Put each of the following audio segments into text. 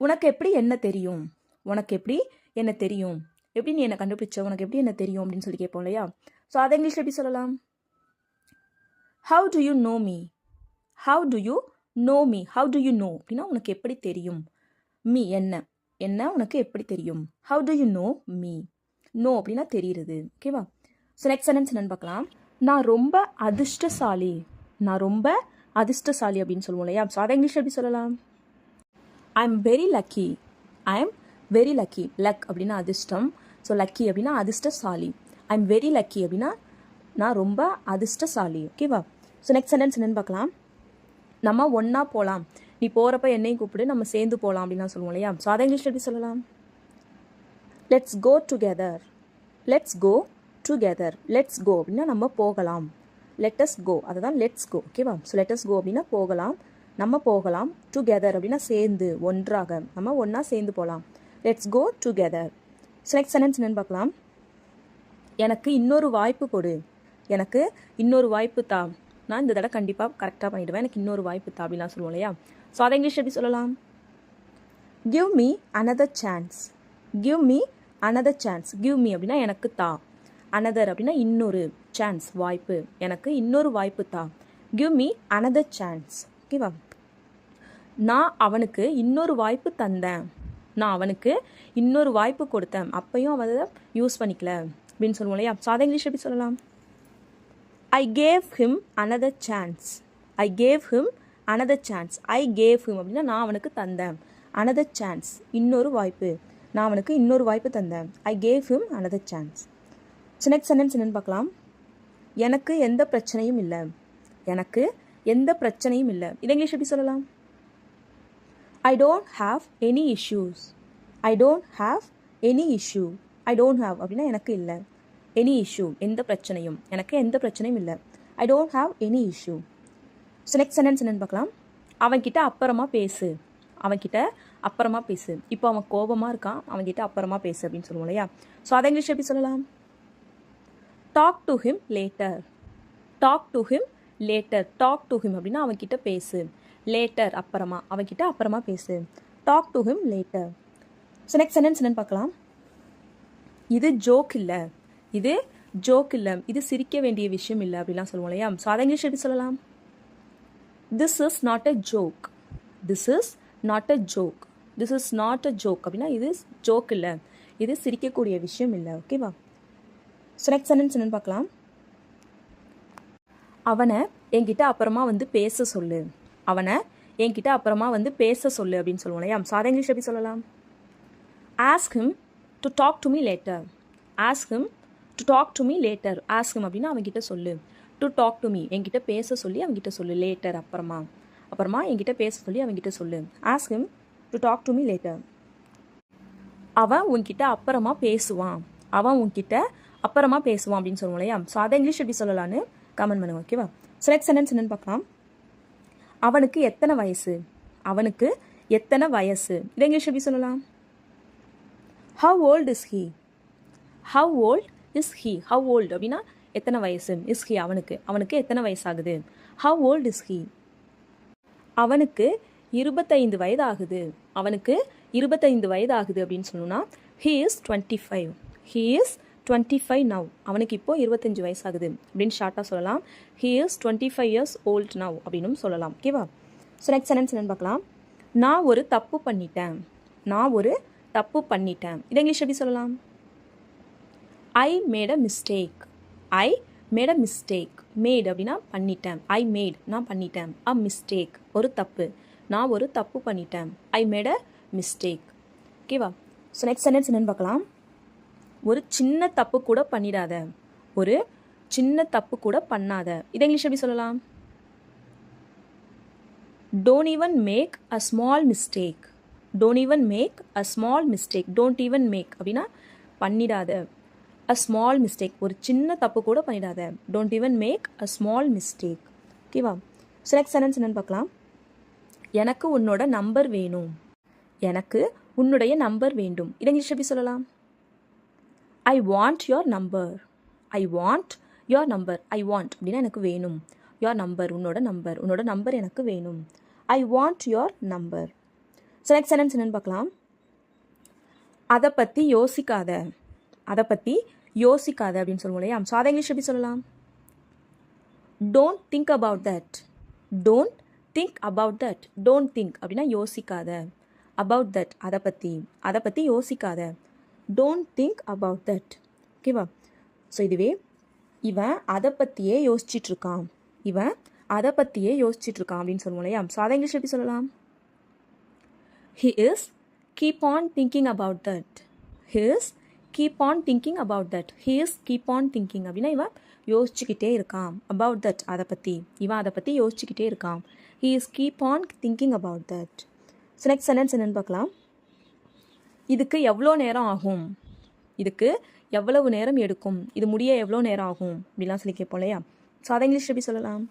உனக்கு எப்படி என்ன தெரியும்? உனக்கு எப்படி என்ன தெரியும்? எப்படி நீ என்ன கண்டுபிடிச்ச? உனக்கு எப்படி என்ன தெரியும் அப்படின்னு சொல்லி கேட்போம் இல்லையா? ஸோ அதை இங்கிலீஷில் எப்படி சொல்லலாம்? How do you know me? How do you know me? How do you no அப்படின்னா உனக்கு எப்படி தெரியும்? மீ என்ன என்ன உனக்கு எப்படி தெரியும்? How do you know me? No அப்படின்னா தெரியுது. ஓகேவா? ஸோ நெக்ஸ்ட் சென்டென்ஸ் என்னன்னு பார்க்கலாம். நான் ரொம்ப அதிர்ஷ்டசாலி. நான் ரொம்ப அதிர்ஷ்டசாலி அப்படின்னு சொல்லுவோம் இல்லையா? ஸோ அதை இங்கிலீஷில் எப்படி சொல்லலாம்? I am very lucky. I am very lucky. Luck அப்படின்னா அதிர்ஷ்டம். ஸோ லக்கி அப்படின்னா அதிர்ஷ்டசாலி. ஐ எம் வெரி லக்கி அப்படின்னா நான் ரொம்ப அதிர்ஷ்டசாலி. ஓகேவா? ஸோ நெக்ஸ்ட் சென்டென்ஸ் என்னன்னு பார்க்கலாம். நம்ம ஒன்றா போகலாம். நீ போகிறப்ப என்னையும் கூப்பிடு, நம்ம சேர்ந்து போகலாம் அப்படின்னு சொல்லுவோம் இல்லையா? ஸோ அதை இங்கிலீஷில் எப்படி சொல்லலாம்? Let's go together. Let's go together. Let's go அப்படின்னா நம்ம போகலாம். லெட்டஸ் கோ அதுதான் லெட்ஸ் கோ. ஓகேவா? ஸோ லெட்டஸ் கோ அப்படின்னா போகலாம், நம்ம போகலாம். டுகெதர் அப்படின்னா சேர்ந்து, ஒன்றாக, நம்ம ஒன்றா சேர்ந்து போகலாம். Let's go together. So next sentence என்னன்னு பார்க்கலாம். எனக்கு இன்னொரு வாய்ப்பு கொடு. எனக்கு இன்னொரு வாய்ப்பு தா. நான் இந்த தடவை கண்டிப்பாக கரெக்டாக பண்ணிவிடுவேன், எனக்கு இன்னொரு வாய்ப்பு தா அப்படின்லாம் சொல்லுவோம் இல்லையா? ஸோ அதை இங்கிலீஷ் எப்படி சொல்லலாம்? Give me another chance. Give me another chance. Give me அப்படின்னா எனக்கு தா. அனதர் அப்படின்னா இன்னொரு. சான்ஸ் வாய்ப்பு. எனக்கு இன்னொரு வாய்ப்பு தா. Give me another chance. ஓகேவா? நான் அவனுக்கு இன்னொரு வாய்ப்பு தந்தேன். நான் அவனுக்கு இன்னொரு வாய்ப்பு கொடுத்தேன், அப்பையும் அவன் அதை யூஸ் பண்ணிக்கல அப்படின்னு சொல்லுவோம் இல்லையா? ஸோ அதை இங்கிலீஷ் எப்படி சொல்லலாம்? I gave him another chance. I gave him another chance. I gave him அப்படின்னா நான் அவனுக்கு தந்தேன். அனதர் சான்ஸ் இன்னொரு வாய்ப்பு. நான் அவனுக்கு இன்னொரு வாய்ப்பு தந்தேன். I gave him another chance. So next sentence என்னன்னு பார்க்கலாம். எனக்கு எந்த பிரச்சனையும் இல்லை. எனக்கு எந்த பிரச்சனையும் இல்லை. இதை இங்கிலீஷ் எப்படி சொல்லலாம்? I don't have any issues. I don't have any issue. I don't have அப்படின்னா எனக்கு இல்லை. எனி இஷ்யூ எந்த பிரச்சனையும். எனக்கு எந்த பிரச்சனையும் இல்லை. I don't have any issue. So next sentence என்னன்னு பார்க்கலாம். அவன்கிட்ட அப்புறமா பேசு. அவன்கிட்ட அப்புறமா பேசு. இப்போ அவன் கோபமாக இருக்கான், அவன்கிட்ட அப்புறமா பேசு அப்படின்னு சொல்லுவோம் இல்லையா? ஸோ அதை இங்கிலீஷ் எப்படி சொல்லலாம்? Talk to him later. Talk to him later. Talk to him அப்படின்னா அவன்கிட்ட பேசு. லேட்டர் அப்புறமா, அவன்கிட்ட அப்புறமா பேசு. Talk to him later. So next sentence என்னன்னு பார்க்கலாம். இது ஜோக் இல்லை. இது ஜோக் இல்லை. இது சிரிக்க வேண்டிய விஷயம் இல்லை அப்படிலாம் சொல்லுவோம் இல்லையா? ஸோ அதை இங்கிலீஷ் எப்படி சொல்லலாம்? This is not a joke. This is not a joke. This is not a joke அப்படின்னா இது ஜோக் இல்லை, இது சிரிக்கக்கூடிய விஷயம் இல்லை. ஓகேவா? ஸோ நெக்ஸ்ட் சென்டென்ஸ் என்னன்னு பார்க்கலாம். அவனை என்கிட்ட அப்புறமா வந்து பேச சொல்லு. அவனை என்கிட்ட அப்புறமா வந்து பேச சொல்லு அப்படின்னு சொல்லுவோம் இல்லையா? ஸோ அதை இங்கிலீஷ் எப்படி சொல்லலாம்? Ask him to talk to me later. Ask him to talk to me later. Ask him அப்படின்னா அவன்கிட்ட சொல்லு. டு டாக் டு மீ என்கிட்ட பேச சொல்லி அவன்கிட்ட சொல்லு. லேட்டர் அப்புறமா, அப்புறமா என்கிட்ட பேச சொல்லி அவன்கிட்ட சொல்லு. Ask him to talk to me later. அவன் உன்கிட்ட அப்புறமா பேசுவான். அவன் உன்கிட்ட அப்புறமா பேசுவான் அப்படின்னு சொல்லுவோம் இல்லையா? ஸோ அதை இங்கிலீஷ் எப்படி சொல்லலான்னு கமெண்ட் பண்ணுங்க. ஓகேவா? ஸோ நெக்ஸ்ட் சென்டென்ஸ் என்னன்னு பார்க்கலாம். அவனுக்கு எத்தனை வயசு. அவனுக்கு எத்தனை வயசு. இதை இங்கிலீஷ் எப்படி சொல்லலாம்? How old is he. How old is he. How old அப்படின்னா எத்தனை வயசு. இஸ் ஹீ அவனுக்கு, அவனுக்கு எத்தனை வயசாகுது. How old is he. அவனுக்கு 25 வயது ஆகுது. அவனுக்கு 25 வயது ஆகுது அப்படின்னு சொன்னோம்னா he is 25. He is 25 now. அவனுக்கு இப்போ 25 வயசு ஆகுது அப்படின்னு ஷார்ட்டாக சொல்லலாம். He is 25 years old now அப்படின்னு சொல்லலாம். ஓகேவா? ஸோ நெக்ஸ்ட் சென்டென்ஸ் என்னன்னு பார்க்கலாம். நான் ஒரு தப்பு பண்ணிட்டேன். நான் ஒரு தப்பு பண்ணிட்டேன். இதை இங்கிலீஷ் எப்படி சொல்லலாம்? I made a mistake. I made a mistake. Made அப்படின்னா பண்ணிட்டேன். ஐ மேட் நான் பண்ணிட்டேன். அ மிஸ்டேக் ஒரு தப்பு. நான் ஒரு தப்பு பண்ணிட்டேன். ஐ மேட் அ மிஸ்டேக். ஓகேவா? ஸோ நெக்ஸ்ட் சென்டென்ஸ் என்னன்னு பார்க்கலாம். ஒரு சின்ன தப்பு கூட பண்ணிடாத. ஒரு சின்ன தப்பு கூட பண்ணாத. இதை இங்கிலீஷ் எப்படி சொல்லலாம்? Don't even make a small mistake. Don't even make a small mistake. Don't even make அப்படின்னா பண்ணிடாத. அ ஸ்மால் மிஸ்டேக் ஒரு சின்ன தப்பு கூட பண்ணிடாத. Don't even make a small mistake. ஓகேவா? ஸோ நெக்ஸ்ட் சென்டென்ஸ் என்னன்னு பார்க்கலாம். எனக்கு உன்னோட நம்பர் வேணும். எனக்கு உன்னுடைய நம்பர் வேண்டும். இதை இங்கிலீஷ் எப்படி சொல்லலாம்? I want your number. I want your number. I want அப்படின்னா எனக்கு வேணும். யோர் நம்பர் உன்னோட நம்பர். உன்னோட நம்பர் எனக்கு வேணும். I want your number. So next sentence என்னன்னு பார்க்கலாம். அதை பற்றி யோசிக்காத, அதை பற்றி யோசிக்காத அப்படின்னு சொல்லுவோம் இல்லையா. ஸோ அதை இங்கிலீஷ் எப்படி சொல்லலாம்? Don't think about that. Don't think about that. Don't think அப்படின்னா யோசிக்காத. அபவுட் தட் அதை பற்றி யோசிக்காத. Don't think about that. ஓகேவா? ஸோ இதுவே இவன் அதை பற்றியே யோசிச்சிட்ருக்கான், இவன் அதை பற்றியே யோசிச்சிட்ருக்கான் அப்படின்னு சொல்லுவோம் இல்லையா. ஸோ அதை இங்கிலீஷ் எப்படி சொல்லலாம்? He is keep on thinking about that. He is keep on thinking about that. He is keep on thinking அப்படின்னா இவன் யோசிச்சுக்கிட்டே இருக்கான். about that அதை பற்றி, இவன் அதை பற்றி யோசிச்சுக்கிட்டே இருக்கான். He is keep on thinking about that. So next sentence என்னன்னு பார்க்கலாம். இதுக்கு எவ்வளோ நேரம் ஆகும், இதுக்கு எவ்வளவு நேரம் எடுக்கும், இது முடிய எவ்வளோ நேரம் ஆகும் அப்படிலாம் சொல்லி கேட்போம் இல்லையா. ஸோ அதை இங்கிலீஷ் எப்படி சொல்லலாம்?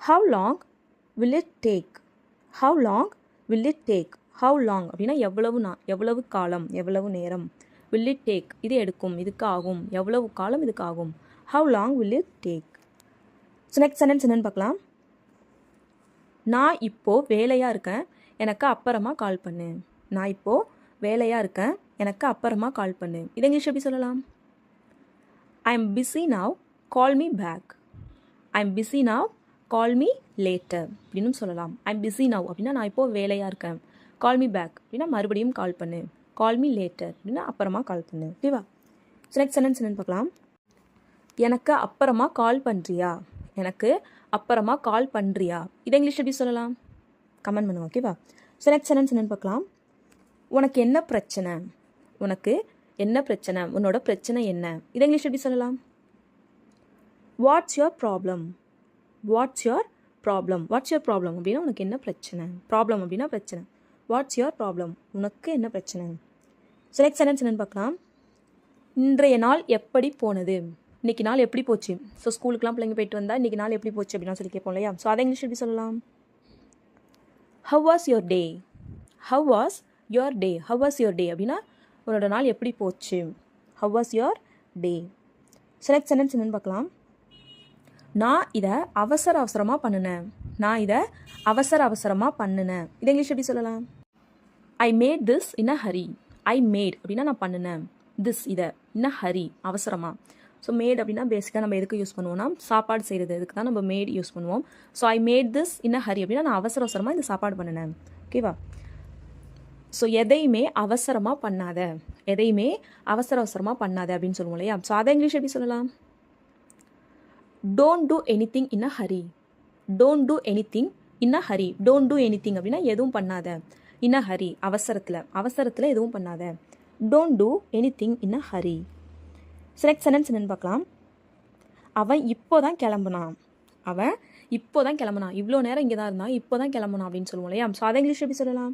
How long will it take? How long will it take? How long அப்படின்னா எவ்வளவு காலம், எவ்வளவு நேரம். will it take இது எடுக்கும், இதுக்கு ஆகும். எவ்வளவு காலம் இதுக்கு ஆகும். How long will it take? So next sentence என்னன்னு பார்க்கலாம். நான் இப்போது வேலையாக இருக்கேன், எனக்கு அப்புறமா கால் பண்ணு. நான் இப்போது வேலையாக இருக்கேன், எனக்கு அப்புறமா கால் பண்ணு. இது இங்கிலீஷ் எப்படி சொல்லலாம்? I am busy now, call me back. I am busy now, call me later அப்படின்னு சொல்லலாம். ஐ எம் பிஸி நவ் அப்படின்னா நான் இப்போது வேலையாக இருக்கேன். கால் மீ பேக் அப்படின்னா மறுபடியும் கால் பண்ணு. கால் மீ லேட்டர் அப்படின்னா அப்புறமா கால் பண்ணு. ஓகேவா? ஸோ நெக்ஸ்ட் சென்டென்ஸ் என்னன்னு பார்க்கலாம். எனக்கு அப்புறமா கால் பண்ணுறியா, எனக்கு அப்புறமா கால் பண்ணுறியா. இதை இங்கிலீஷ் எப்படி சொல்லலாம்? கமெண்ட் பண்ணுங்க. ஓகேவா? ஸோ நெக்ஸ்ட் சென்டென்ஸ் என்னன்னு பார்க்கலாம். உனக்கு என்ன பிரச்சனை, உனக்கு என்ன பிரச்சனை, உன்னோட பிரச்சனை என்ன. இதை இங்கிலீஷ் எப்படி சொல்லலாம்? What's your problem. What's your problem. What's your problem அப்படின்னா உனக்கு என்ன பிரச்சனை. ப்ராப்ளம் அப்படின்னா பிரச்சனை. வாட்ஸ் யுவர் ப்ராப்ளம், உனக்கு என்ன பிரச்சனை. ஸோ நெக்ஸ்ட் சென்டென்ஸ் என்னன்னு பார்க்கலாம். இன்றைய நாள் எப்படி போனது, இன்றைக்கி நாள் எப்படி போச்சு. ஸோ ஸ்கூலுக்குலாம் பிள்ளைங்க போயிட்டு வந்தால் இன்றைக்கி நாள் எப்படி போச்சு அப்படின்னா சொல்லி கேட்போம் இல்லையா. ஸோ அதை இங்கிலீஷ் எப்படி சொல்லலாம்? How was your day. How was your day. How was your day அப்படின்னா உன்னோட நாள் எப்படி போச்சு. How was your day. So next sentence என்னன்னு பார்க்கலாம். நான் இதை அவசரமாக பண்ணினேன். நான் இதை அவசரமாக பண்ணினேன். இதை இங்கிலீஷ் எப்படி சொல்லலாம்? I made this in a Hari. I made அப்படின்னா நான் பண்ணினேன். திஸ் இதை இன் அ ஹரி அவசரமாக. ஸோ மேட் அப்படின்னா பேசிக்காக நம்ம எதுக்கு யூஸ் பண்ணுவோம்னா சாப்பாடு செய்கிறது, இதுக்கு தான் நம்ம மேட் யூஸ் பண்ணுவோம். So I made this in a hurry அப்படின்னா நான் அவசரமாக இந்த சாப்பாடு பண்ணினேன். ஓகேவா? ஸோ எதையுமே அவசரமாக பண்ணாத, எதையுமே அவசரமாக பண்ணாத அப்படின்னு சொல்லுவோம் இல்லையா. ஸோ அதை இங்கிலீஷ் எப்படி சொல்லலாம்? Don't two anything in a Hari. Don't do anything in a Hari. Don't do anything அப்படின்னா எதுவும் பண்ணாத. இன் அ ஹரி அவசரத்தில் எதுவும் பண்ணாத. Don't two anything in a Hari. Next sentence என்னன்னு பார்க்கலாம். அவன் இப்போ தான் கிளம்புனான். அவன் இப்போ தான் கிளம்புனான். இவ்வளோ நேரம் இங்கே தான் இருந்தான், இப்போ தான் கிளம்புனான் அப்படின்னு சொல்லுவோம் இல்லையா. ஸோ அதை இங்கிலீஷ் எப்படி சொல்லலாம்?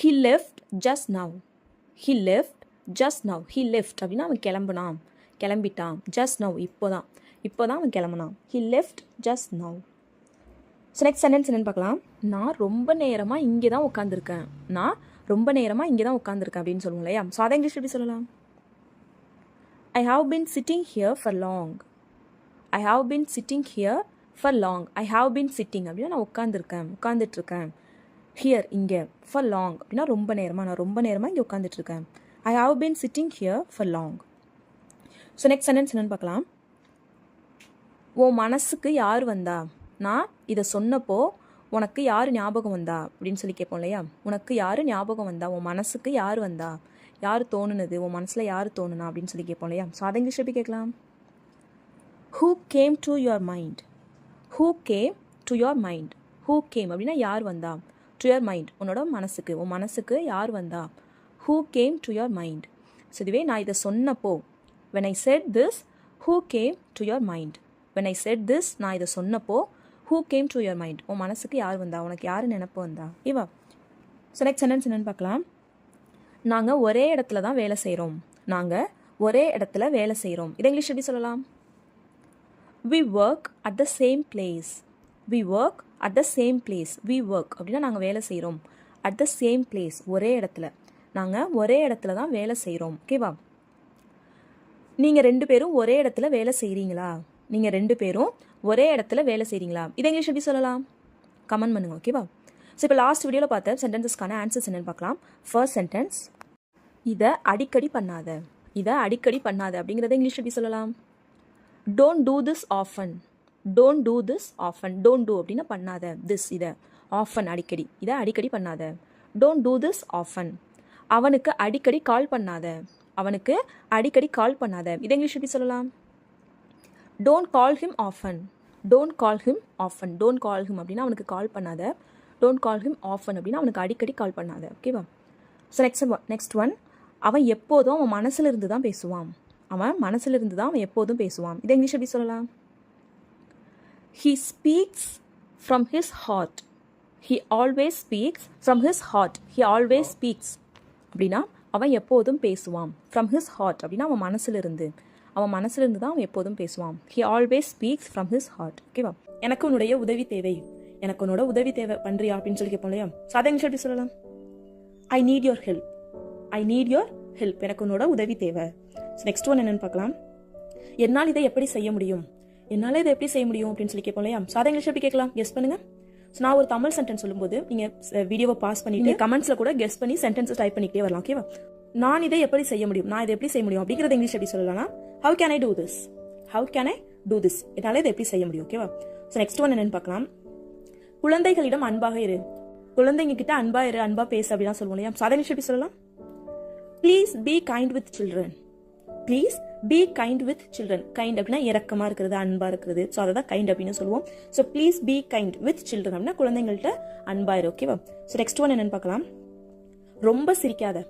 He left just now. He left just now. He left அப்படின்னா அவன் கிளம்புனான், கிளம்பிட்டான். ஜஸ்ட் நவ் இப்போ தான் அவன் கிளம்புனான். He left just now. So next sentence என்னன்னு பார்க்கலாம். நான் ரொம்ப நேரமாக இங்கே தான் உட்காந்துருக்கேன். நான் ரொம்ப நேரமாக இங்கே தான் உட்காந்துருக்கேன் அப்படின்னு சொல்லுவோம் இல்லையா. ஸோ அதை இங்கிலீஷ் எப்படி சொல்லலாம்? I have been sitting here for long. I have been sitting here for long. I have been sitting அப்படின்னா நான் உட்காந்துட்ருக்கேன். ஹியர் இங்கே, ஃபார் லாங் அப்படின்னா ரொம்ப நேரமாக, நான் ரொம்ப நேரமாக இங்கே உட்காந்துட்ருக்கேன். I have been sitting here for long. So next sentence என்னன்னு பார்க்கலாம். உன் மனசுக்கு யார் வந்தா. நான் இதை சொன்னப்போ உனக்கு யார் ஞாபகம் வந்தா அப்படின்னு சொல்லி கேட்போம் இல்லையா. உனக்கு யார் ஞாபகம் வந்தா, உன் மனசுக்கு யார் வந்தா, யார் தோணுனது, உன் மனசில் யார் தோணுனா அப்படின்னு சொல்லி கேட்போம் இல்லையா. ஸோ அதை இங்கிலீஷ் எப்படி கேட்கலாம்? Who came to your mind. Who came to your mind. Who came அப்படின்னா யார் வந்தா. டு யுவர் மைண்ட் உன்னோட மனசுக்கு, உன் மனசுக்கு யார் வந்தா. Who came to your mind. So இதுவே நான் இதை சொன்னப்போ, when I said this, who came to your mind. when I said this, நான் இதை சொன்னப்போ who came to your mind, உன் மனசுக்கு யார் வந்தா, உனக்கு யார் நினைப்பு வந்தா. இவா. ஸோ நெக்ஸ்ட் சென்டென்ஸ் என்னன்னு பார்க்கலாம். நாங்கள் ஒரே இடத்துல தான் வேலை செய்கிறோம். நாங்கள் ஒரே இடத்துல வேலை செய்கிறோம். இதை இங்கிலீஷ் எப்படி சொல்லலாம்? we work at the same place. we work at the same place. we work அப்படின்னா நாங்கள் வேலை செய்கிறோம். at the same place ஒரே இடத்துல, நாங்கள் ஒரே இடத்துல தான் வேலை செய்கிறோம். ஓகேவா? நீங்கள் 2 பேரும் ஒரே இடத்துல வேலை செய்கிறீங்களா. நீங்கள் 2 பேரும் ஒரே இடத்துல வேலை செய்கிறீங்களா. இதை இங்கிலீஷ் எப்படி சொல்லலாம்? கமெண்ட் பண்ணுங்க. ஓகேவா? ஸோ இப்போ லாஸ்ட் வீடியோவில் பார்த்த சென்டென்சஸ்க்கான ஆன்சர்ஸ் என்னென்னு பார்க்கலாம். ஃபர்ஸ்ட் சென்டென்ஸ், இதை அடிக்கடி பண்ணாத. இதை அடிக்கடி பண்ணாத அப்படிங்கிறத இங்கிலீஷ் எப்படி சொல்லலாம்? Don't do this often. Don't do this often. Don't do அப்படின்னா பண்ணாத. திஸ் இதை. ஆஃபன் அடிக்கடி. இதை அடிக்கடி பண்ணாத. Don't do this often. அவனுக்கு அடிக்கடி கால் பண்ணாத. அவனுக்கு அடிக்கடி கால் பண்ணாத. இதை இங்கிலீஷ் எப்படி சொல்லலாம்? Don't call him often. Don't call him often. Don't call him அப்படின்னா அவனுக்கு கால் பண்ணாத. டோன்ட் கால் ஹிம் ஆஃபன் அப்படின்னா அவனுக்கு அடிக்கடி கால் பண்ணாத. ஓகேவா? ஸோ நெக்ஸ்ட் ஒன், அவன் எப்போதும் அவன் மனசில் இருந்து தான் பேசுவான். அவன் மனசில் இருந்து தான் அவன் எப்போதும் பேசுவான். இதை இங்கிலீஷ் எப்படி சொல்லலாம்? He speaks from his heart. He always speaks from his heart. He always speaks அப்படின்னா அவன் எப்போதும் பேசுவான். From his heart அப்படின்னா அவன் மனசிலிருந்து. அவன் மனசிலிருந்து தான் அவன் எப்போதும் பேசுவான். He always speaks from his heart. ஓகேவா? எனக்கு உன்னுடைய உதவி தேவை. எனக்கு உன்னோட உதவி தேவை பண்றியா அப்படின்னு சொல்லி கேட்போம் இல்லையா? ஸோ அதை இங்கிலீஷ் எப்படி சொல்லலாம்? I need your help. I need your help. எனக்கு உன்னோட உதவி தேவை. ஸோ நெக்ஸ்ட் ஒன் என்னன்னு பார்க்கலாம். என்னால் இதை எப்படி செய்ய முடியும்? என்னால் இதை எப்படி செய்ய முடியும் அப்படின்னு சொல்லி கேட்போம் இல்லையா? ஸோ அதை இங்கிலீஷ் எப்படி கேட்கலாம்? கெஸ் பண்ணுங்க. ஸோ நான் ஒரு தமிழ் சென்டென்ஸ் சொல்லும்போது நீங்கள் வீடியோவை பாஸ் பண்ணிட்டு கமெண்ட்ஸில் கூட கெஸ் பண்ணி சென்டென்ஸை டைப் பண்ணிக்கிட்டே வரலாம். ஓகேவா? நான் இதை எப்படி செய்ய முடியும்? நான் இதை எப்படி செய்ய முடியும் அப்படிங்கிறத இங்கிலீஷ் எப்படி சொல்லலாம்? How can I do this? How can I do this? என்னால் இதை எப்படி செய்ய முடியும்? ஓகேவா? ஸோ நெக்ஸ்ட் ஒன் என்னன்னு பார்க்கலாம். குழந்தைகளிடம் அன்பாக இரு. குழந்தைங்க கிட்ட அன்பா இரு, அன்பா பேசு அப்படிலாம் சொல்லுவோம் இல்லையா? ஸோ அதை இங்கிலீஷ் எப்படி சொல்லலாம்? Please be kind with children. Please be kind with children. Kind அப்படின்னா இறக்கமா இருக்கிறது, அன்பா இருக்கிறது. ஸோ அதை தான் கைண்ட் அப்படின்னு சொல்லுவோம். So please be kind with children அப்படின்னா குழந்தைங்கள்ட்ட அன்பாயிரு. ஓகேவா? ஸோ நெக்ஸ்ட் ஒன் என்னன்னு பார்க்கலாம். ரொம்ப சிரிக்காத,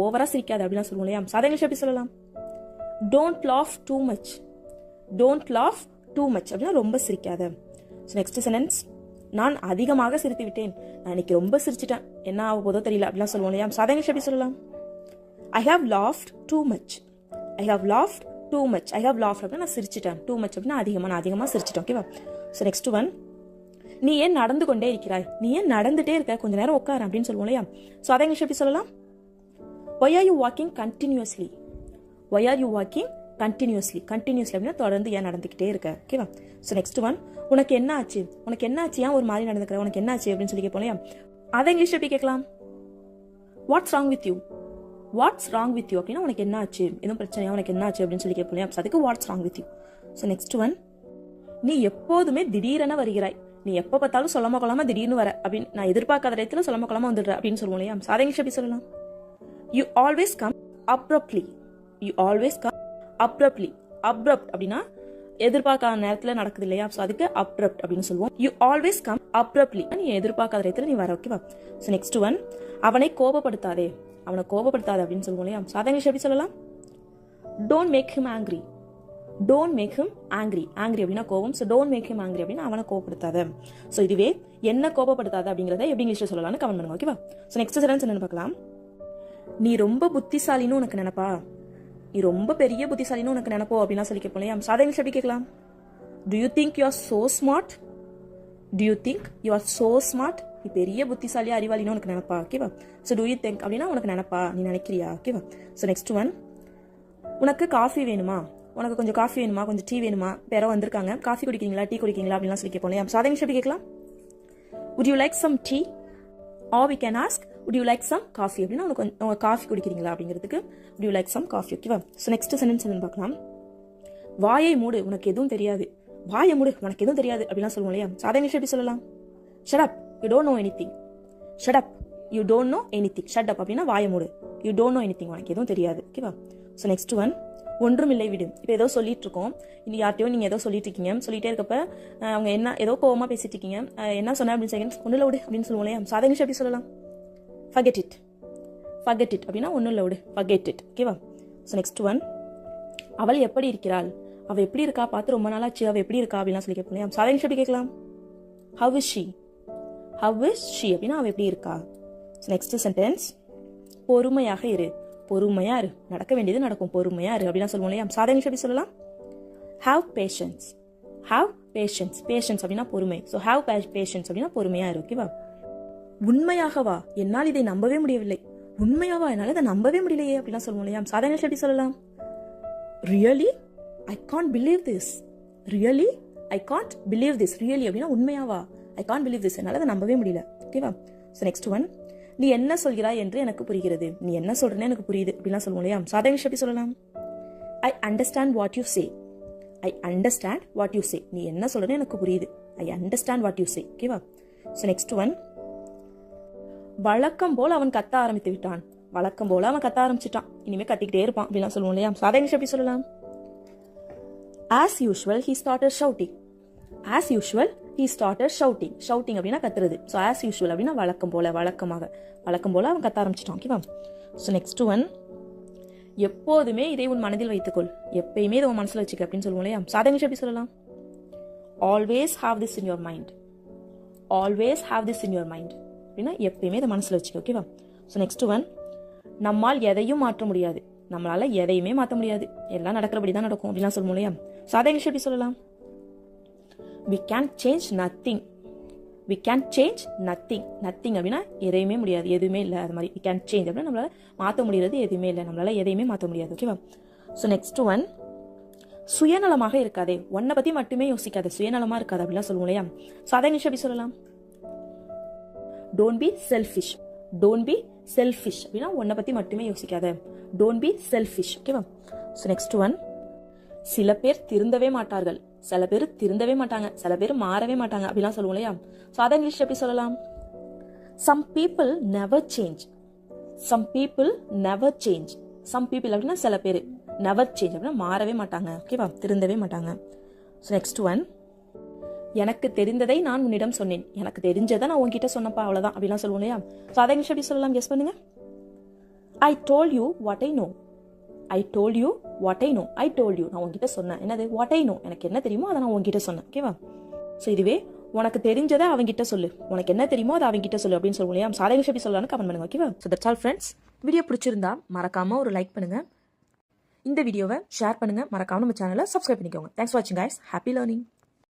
ஓவரா சிரிக்காத அப்படிலாம் சொல்லுவோம் இல்லையா? ஸோ அதை இங்கிலீஷ் எப்படி சொல்லலாம்? Don't laugh too much. Don't laugh too much அப்படின்னா ரொம்ப சிரிக்காத. ஸோ நெக்ஸ்ட் சென்டென்ஸ், நான் அதிகமாக சிரித்து விட்டேன். நான் இன்னைக்கு ரொம்ப சிரிச்சிட்டேன், என்ன ஆக போதோ தெரியல அப்படிலாம் சொல்லுவோம் இல்லையா? ஸோ அதை இங்கிலீஷ் எப்படி சொல்லலாம்? I have laughed too much. I have laughed too much. I have laughed அப்படின்னா நான் சிரிச்சிட்டேன். டூ மச் அப்படின்னா நான் அதிகமாக சிரிச்சிட்டேன். ஓகேவா? ஸோ நெக்ஸ்ட் ஒன், நீ ஏன் நடந்து கொண்டே இருக்கிறாய்? நீ ஏன் நடந்துட்டே இருக்க? கொஞ்ச நேரம் உட்கார அப்படின்னு சொல்லுவோம் இல்லையா? ஸோ அதை இங்கிலீஷ் எப்படி சொல்லலாம்? Why are you walking continuously? Why are you walking continuously? Continuously அப்படின்னா தொடர்ந்து ஏன் நடந்துக்கிட்டே இருக்க. ஓகேவா? ஸோ நெக்ஸ்ட் ஒன், உனக்கு என்ன ஆச்சு? உனக்கு என்ன ஆச்சு? ஏன் ஒரு மாதிரி நடந்துக்கிற? உனக்கு என்ன ஆச்சு அப்படின்னு சொல்லி கேட்போம் இல்லையா? அதை இங்கிலீஷ் எப்படி கேட்கலாம்? What's wrong with you? What's wrong with you அப்படின்னா உனக்கு என்ன ஆச்சு? எதுவும் பிரச்சனையா? உனக்கு என்ன ஆச்சு அப்படின்னு சொல்லி கேட்போம் இல்லையா? அதுக்கு what's wrong with you. So next one, நீ எப்போதுமே திடீரென வருகிறாய். நீ எப்போ பார்த்தாலும் சொல்லாம கொள்ளாம திடீர்னு வர அப்படின்னு, நான் எதிர்பார்க்காத இடத்துல சொல்லாம கொள்ளாம வந்துடுற அப்படின்னு சொல்லுவோம் இல்லையா? ஸோ அதை இங்கிலீஷ் எப்படி சொல்லலாம்? You always come abruptly. You always come abruptly. Abrupt அப்படின்னா எதிர்பார்க்காத நேரத்தில் நடக்குது இல்லையா? ஸோ அதுக்கு abrupt அப்படின்னு சொல்லுவோம். You always come abruptly. நீ எதிர்பார்க்காத இடத்துல நீ வர. ஓகேவா? ஸோ நெக்ஸ்ட் ஒன், அவனை கோபப்படுத்தாதே. அவனை கோபப்படுத்தாதே அப்படின்னு சொல்லுவோம் இல்லையா? ஸோ அதை இங்கிலீஷ் எப்படி சொல்லலாம்? Don't make him angry. Don't make him angry. Angry அப்படின்னா கோபம். So don't make him angry அப்படின்னா அவனை கோபப்படுத்தாத. ஸோ இதுவே என்ன கோபப்படுத்தாத அப்படிங்கிறத எப்படி இங்கிலீஷ்ல சொல்லலாம்னு கமெண்ட் பண்ணுங்க. ஓகேவா? ஸோ நெக்ஸ்ட் சென்டென்ஸ் என்னன்னு பார்க்கலாம். நீ ரொம்ப புத்திசாலின்னு உனக்கு நினைப்பா? நீ ரொம்ப பெரிய புத்திசாலின்னு உனக்கு நினைப்போ அப்படின்னா சொல்லி கேட்போம் இல்லையா? ஸோ அதை இங்கிலீஷ் எப்படி கேட்கலாம்? To you think you are so smart? To you think you are so smart? நீ பெரிய புத்திசாலியா அறிவாளின்னு உனக்கு நினைப்பா. ஓகேவா? ஸோ டு யூ திங்க் அப்படின்னா உனக்கு நினைப்பா, நீ நினைக்கிறியா? ஓகேவா? ஸோ நெக்ஸ்ட் ஒன், உனக்கு காஃபி வேணுமா? உனக்கு கொஞ்சம் காஃபி வேணுமா? கொஞ்சம் டீ வேணுமா? பேரோ வந்திருக்காங்க, காஃபி குடிக்கிறீங்களா, டீ குடிக்கிறீங்களா அப்படின்லாம் சொல்லி கேட்போம் இல்லையா? ஸோ அதை இங்கிலீஷ் எப்படி கேட்கலாம்? would you like some tea? or we can ask would you like some coffee அப்படின்னா உனக்கு காஃபி குடிக்கிறீங்களா அப்படிங்கிறதுக்கு would you like some coffee. ஓகேவா? ஸோ நெக்ஸ்ட் சென்டென்ஸ் என்னன்னு பார்க்கலாம். வாயை மூடு, உனக்கு எதுவும் தெரியாது. வாயை மூடு, உனக்கு எதுவும் தெரியாது அப்படிலாம் சொல்லுவோம் இல்லையா? ஸோ அதை இங்கிலீஷ் எப்படி சொல்லலாம்? shut up, you don't know anything. shut up, you don't know anything. shut up அப்படின்னா வாயை மூடு, you don't know anything, உனக்கு எதுவும் தெரியாது. ஓகேவா? ஸோ நெக்ஸ்ட் ஒன், ஒன்றும் இல்லை விடு. இப்போ ஏதோ சொல்லிட்டு இருக்கோம், இன்னும் யார்ட்டையும் நீங்கள் ஏதோ சொல்லிட்டு இருக்கீங்க, சொல்லிட்டே இருக்கப்ப அவங்க என்ன ஏதோ கோவமாக பேசிட்டு இருக்கீங்க, என்ன சொன்ன அப்படின்னு சொல்லி ஒன்றும் இல்லை விடு அப்படின்னு சொல்லுவோம் இல்லையா? ஸோ அதை இங்கிலீஷ் எப்படி சொல்லலாம்? forget it. forget it அப்படின்னா ஒன்றும் இல்லை விடு, forget it. ஓகேவா? ஸோ நெக்ஸ்ட் ஒன், அவள் எப்படி இருக்கிறாள்? அவள் எப்படி இருக்கா? பார்த்து ரொம்ப நாளாச்சு, அவள் எப்படி இருக்கா அப்படின்லாம் சொல்லி கேட்போம் இல்லையா? ஸோ அதை இங்கிலீஷ் எப்படி கேட்கலாம்? how is she? how is she அப்படின்னா அவள் எப்படி இருக்கா. ஸோ நெக்ஸ்ட் சென்டென்ஸ், பொறுமையாக இரு. பொறுமையா இரு, நடக்க வேண்டியது நடக்கும், பொறுமையா இரு அப்படிலாம் சொல்லுவோம் இல்லையா? சாதனை எப்படி சொல்லலாம்? have patience. have patience. patience அப்படின்னா பொறுமை. ஸோ have patience அப்படின்னா பொறுமையா இரு. ஓகேவா? உண்மையாகவா? என்னால் இதை நம்பவே முடியவில்லை. உண்மையாவா? என்னால் இதை நம்பவே முடியலையே அப்படிலாம் சொல்லுவோம் இல்லையா? சாதனை எப்படி சொல்லலாம்? really I can't believe this. really I can't believe this. really அப்படின்னா உண்மையாவா? I can't believe this. என்னால் அதை நம்பவே முடியல. ஓகேவா? ஸோ நெக்ஸ்ட் ஒன், நீ என்ன சொல்கிறாய் என்று எனக்கு புரிகிறது. நீ என்ன சொல்றேன்னு எனக்கு புரியுது அப்படிலாம் சொல்லுவோம் இல்லையா? ஸோ அதை இங்கிலீஷ் எப்படி சொல்லலாம்? I understand what you say. I understand what you say. நீ என்ன சொல்றேன்னு எனக்கு புரியுது. I understand what you say. ஓகேவா? ஸோ நெக்ஸ்ட் ஒன், வழக்கம் போல் அவன் கத்த ஆரம்பித்து விட்டான். வழக்கம் போல அவன் கத்த ஆரம்பிச்சிட்டான், இனிமே கத்திக்கிட்டே இருப்பான் அப்படிலாம் சொல்லுவோம் இல்லையா? ஸோ அதை இங்கிலீஷ் எப்படி சொல்லலாம்? As usual, he started shouting. As usual, he started shouting. Shouting அப்படின்னா கத்துறது. ஸோ as usual அப்படின்னா வழக்கம் போல, வழக்கம் போல அவன் கத்த ஆரம்பிச்சிட்டான். ஓகேவா? ஸோ நெக்ஸ்ட் ஒன், எப்போதுமே இதை உன் மனதில் வைத்துக்கொள். எப்பயுமே இதை உன் மனசில் வச்சுக்க அப்படின்னு சொல்லுவோம் இல்லையா? ஸோ அதை இங்கிலீஷ் எப்படி சொல்லலாம்? Always have this in your mind. Always have this in your mind அப்படின்னா எப்பயுமே இதை மனசில் வச்சுக்க. ஓகேவா? ஸோ நெக்ஸ்ட் ஒன், நம்மால் எதையும் மாற்ற முடியாது. நம்மளால எதையுமே மாற்ற முடியாது, எல்லாம் நடக்கிறபடி தான் நடக்கும் அப்படிலாம் சொல்லுவோம் இல்லையா? ஸோ அதை இங்கிலீஷ் எப்படி சொல்லலாம்? We can change nothing. We can change nothing. Nothing அப்படின்னா எதையுமே முடியாது, எதுவுமே இல்லை, அது மாதிரி we can change அப்படின்னா நம்மளால மாற்ற முடியாது எதுவுமே இல்லை, நம்மளால எதையுமே மாற்ற முடியாது. ஓகேவா? ஸோ நெக்ஸ்ட் ஒன், சுயநலமாக இருக்காதே. ஒன்னை பற்றி மட்டுமே யோசிக்காது, சுயநலமாக இருக்காது அப்படிலாம் சொல்லுவோம் இல்லையா? ஸோ அதை இங்கிலீஷ் எப்படி சொல்லலாம்? Don't be selfish. Don't be selfish அப்படின்னா ஒன்னை பற்றி மட்டுமே யோசிக்காத. Don't be selfish. ஓகேவா? ஸோ நெக்ஸ்ட் ஒன், சில பேர் திருந்தவே மாட்டார்கள். சில பேர் திருந்தவே மாட்டாங்க, சில பேர் மாறவே மாட்டாங்க அப்படிலாம் சொல்லுவோம் இல்லையா? ஸோ அதை இங்கிலீஷ் எப்படி சொல்லலாம்? Some people never change. Some people never change. Some people அப்படின்னா சில பேர், நெவர் சேஞ்ச் அப்படின்னா மாறவே மாட்டாங்க. ஓகேவா? திருந்தவே மாட்டாங்க. ஸோ நெக்ஸ்ட் ஒன், எனக்கு தெரிந்ததை நான் உன்னிடம் சொன்னேன். எனக்கு தெரிஞ்சதை நான் உன்கிட்ட சொன்னப்பா, அவ்வளோதான் அப்படிலாம் சொல்லுவோம் இல்லையா? ஸோ அதை இங்கிலீஷ் எப்படி சொல்லலாம்? கெஸ் பண்ணுங்க. I told you what I know. I told you what I know. I told you, நான் உங்ககிட்ட சொன்னேன். என்னது? வாட் ஐ நோ, எனக்கு என்ன தெரியுமோ அதை நான் உங்ககிட்ட சொன்னேன். ஓகேவா? ஸோ இதுவே உனக்கு தெரிஞ்சதை அவங்ககிட்ட சொல்லு, உனக்கு என்ன தெரியுமோ அதை அவங்ககிட்ட சொல்லு அப்படின்னு சொல்லுவோம் இல்லையா? ஸோ அதை இங்கிலீஷ் எப்படி சொல்லலாம்னு கமெண்ட் பண்ணுங்க. ஓகேவா? So that's all friends. Video பிடிச்சிருந்தா மறக்காம ஒரு லைக் பண்ணுங்க, இந்த வீடியோவை ஷேர் பண்ணுங்க, மறக்காம நம்ம சேனலை சப்ஸ்கிரைப் பண்ணிக்கோங்க. தேங்க்ஸ் ஃபார் வாட்சிங் கைஸ். Happy learning.